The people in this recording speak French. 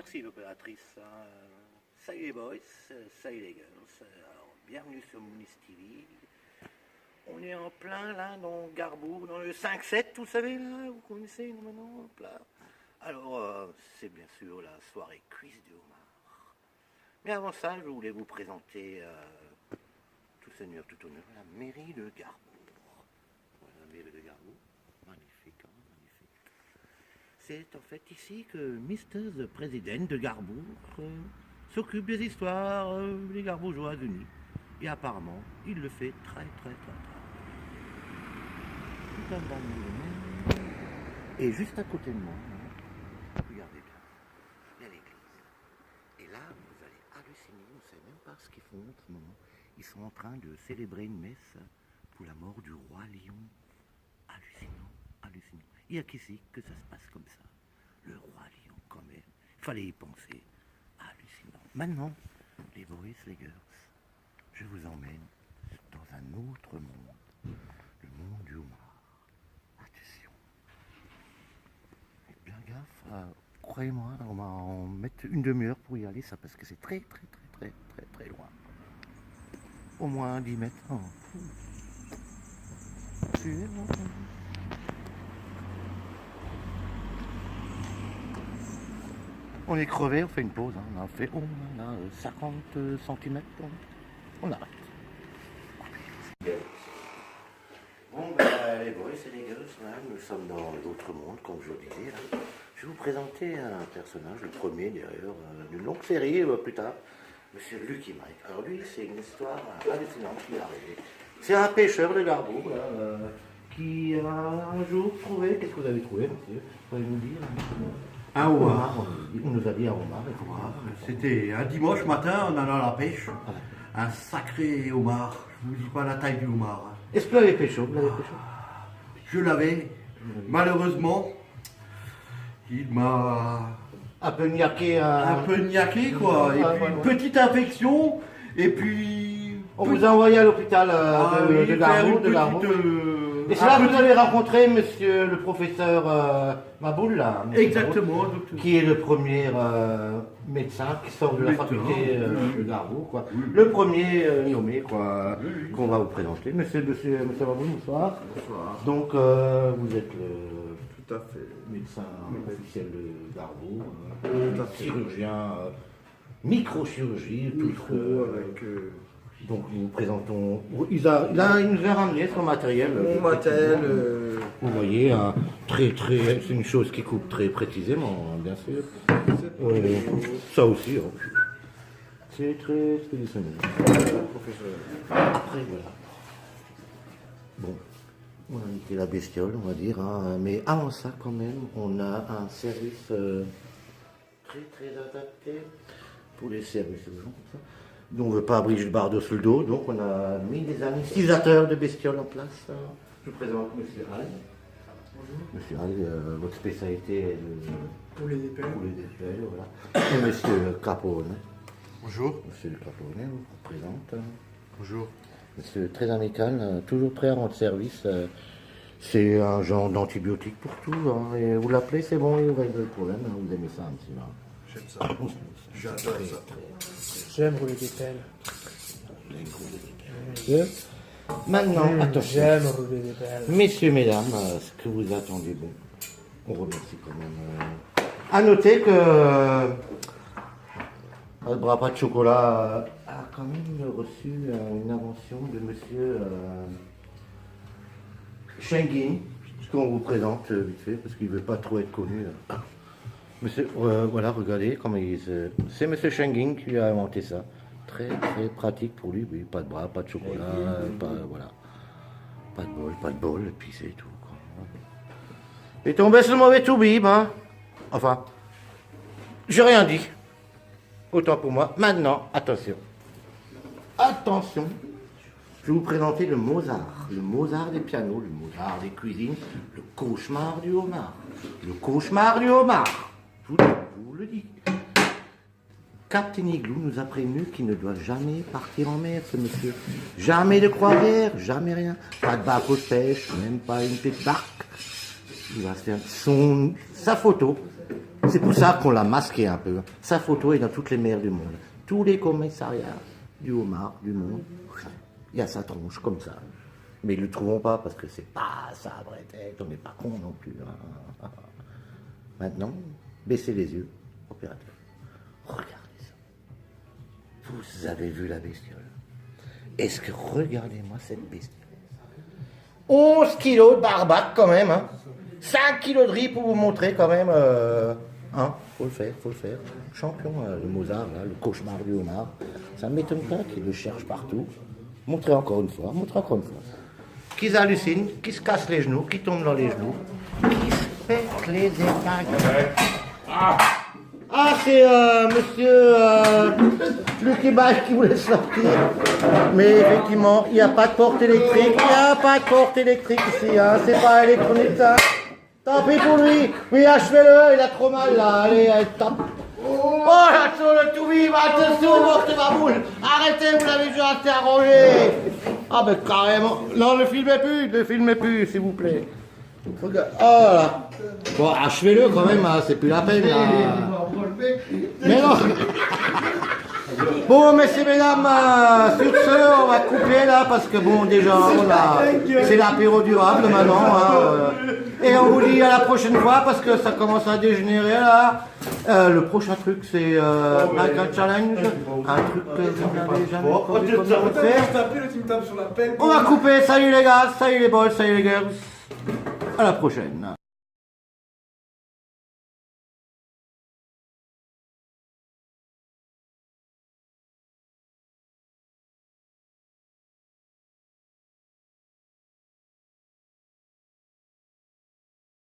Merci l'opératrice. Salut les boys, salut les girls. Alors, bienvenue sur Mounis TV. On est en plein là dans Garbourg, dans le 5-7, vous savez là, vous connaissez nous maintenant, hop là. Alors, c'est bien sûr la soirée cuisse du homard. Mais avant ça, je voulais vous présenter, tout seigneur, tout honneur, la mairie de Garbourg. Voilà, la mairie de Garbourg, magnifique, hein, magnifique. C'est en fait ici que Mr. the President de Garbourg s'occupe des histoires des Garbourgeois unis. Et apparemment, il le fait très très très très. Et juste à côté de moi, regardez bien, il y a l'église. Et là, vous allez halluciner, vous ne savez même pas ce qu'ils font en ce moment. Ils sont en train de célébrer une messe pour la mort du roi Lion. Hallucinant, hallucinant. Il n'y a qu'ici que ça se passe comme ça. Le roi Lion, quand même. Il fallait y penser. Hallucinant. Maintenant, les boys, les girls, je vous emmène dans un autre monde. Le monde du homard. Attention. Faites bien gaffe. Croyez-moi, on va en mettre une demi-heure pour y aller, ça, parce que c'est très, très, très, très, très, très loin. Au moins 10 mètres. Oh. On est crevé, on fait une pause. Hein. On a fait 50 cm. On arrête. Bon, les boys et les girls, là, nous sommes dans l'autre monde, comme je le disais. Là. Je vais vous présenter un personnage, le premier d'ailleurs, d'une longue série plus tard, Monsieur Lucky Mike. Alors lui, c'est une histoire hallucinante qui est arrivée. C'est un pêcheur de Garbourg, là, qui a un jour trouvé... Qu'est-ce que vous avez trouvé, monsieur? Vous pouvez nous dire? Un homard. On nous a dit un homard. C'était un dimanche matin, en allant à la pêche. Un sacré homard. Je ne vous dis pas la taille du homard. Est-ce que vous l'avez pêché? Je l'avais. Malheureusement, il m'a un peu niaqué. Un peu niaqué, quoi. Et puis une petite infection. Et puis... On vous a envoyé à l'hôpital de Garbourg. Et c'est là que vous avez rencontré monsieur le professeur Maboul, là. Exactement. Qui est le premier médecin qui sort de la faculté de Garbourg, quoi. Le premier nommé, quoi, qu'on va vous présenter. Monsieur Maboul, bonsoir. Bonsoir. Donc, vous êtes le Tout à fait. médecin officiel de Garbourg, chirurgien, microchirurgie, avec... Donc nous vous présentons. Il nous a ramené son matériel. Mon matériel. Vous voyez, c'est une chose qui coupe très précisément, hein, bien sûr. Ça aussi, hein. C'est très expéditionnel. Après, voilà. Bon, on a niqué la bestiole, on va dire, hein, mais avant ça, quand même, on a un service très très adapté pour les services de gens comme ça. Donc on ne veut pas abriger le bardeau sur le dos, donc on a mis des anesthésateurs de bestioles en place. Je vous présente M. Hall. Bonjour. Monsieur Hall, votre spécialité est Pour les dépelles. Voilà. Et M. Capone. Bonjour. M. Capone, on vous présente. Bonjour. Monsieur très amical, toujours prêt à rendre service. C'est un genre d'antibiotique pour tout. Hein, et vous l'appelez, c'est bon, il vous règle le problème. Hein, vous aimez ça, monsieur. Hein. J'aime ça. J'adore ça. J'aime rouler des pelles. Maintenant, attention. J'aime rouler des pelles. Messieurs, mesdames, ce que vous attendez, bon, on remercie quand même. À noter que le bras pas de chocolat a quand même reçu une invention de monsieur Schengen, qu'on vous présente vite fait, parce qu'il ne veut pas trop être connu. Monsieur, voilà, regardez comment c'est monsieur Schengen qui lui a inventé ça. Très très pratique pour lui, oui, pas de bras, pas de chocolat, voilà. Pas de bol, et puis c'est tout, quoi. Et tombé sur le mauvais toubib, hein. Enfin, j'ai rien dit. Autant pour moi. Maintenant, attention. Attention. Je vais vous présenter le Mozart des pianos, le Mozart des cuisines, le cauchemar du homard. Le cauchemar du homard. Je vous le dis. Captain Igloo nous a prévenu qu'il ne doit jamais partir en mer, ce monsieur. Jamais de croisière, jamais rien. Pas de bateau de pêche, même pas une petite barque. Il va se faire sa photo. C'est pour ça qu'on l'a masqué un peu. Sa photo est dans toutes les mers du monde. Tous les commissariats du homard du monde, il y a sa tronche comme ça. Mais ils ne le trouveront pas parce que c'est pas sa vraie tête. On n'est pas con non plus. Hein. Maintenant, baissez les yeux, opérateur. Regardez ça. Vous avez vu la bestiole? Est-ce que regardez-moi cette bestiole? 11 kilos de barbac quand même. Hein. 5 kilos de riz pour vous montrer quand même. Hein, faut le faire, faut le faire. Champion de Mozart, là, le cauchemar du homard. Ça ne m'étonne pas qu'il le cherche partout. Montrez encore une fois, montrez encore une fois. Qu'ils hallucinent, qu'ils se cassent les genoux, qu'ils tombent dans les genoux, qu'ils se pètent les épingles. Ah, c'est monsieur Lucky Bach qui voulait sortir. Mais effectivement, il n'y a pas de porte électrique. Il n'y a pas de porte électrique ici. Hein. C'est pas électronique ça. Tant pis pour lui. Oui, achevez-le. Il a trop mal là. Allez, tape. Oh, là, sur le tout vif. Attention, morte ma boule. Arrêtez, vous l'avez déjà assez arrangé. Ah, ben carrément. Non, ne filmez plus, s'il vous plaît. Regarde. Oh là. Bon, achevez-le quand même. Hein. C'est plus la peine là. Mais non. Bon, messieurs, mesdames, sur ce, on va couper là, parce que bon, déjà, c'est l'apéro durable maintenant. Hein, et on vous dit à la prochaine fois, parce que ça commence à dégénérer là. Le prochain truc, c'est un challenge, un truc que vous n'avez jamais connu comment faire. On va couper, salut les gars, salut les boys, salut les girls. À la prochaine.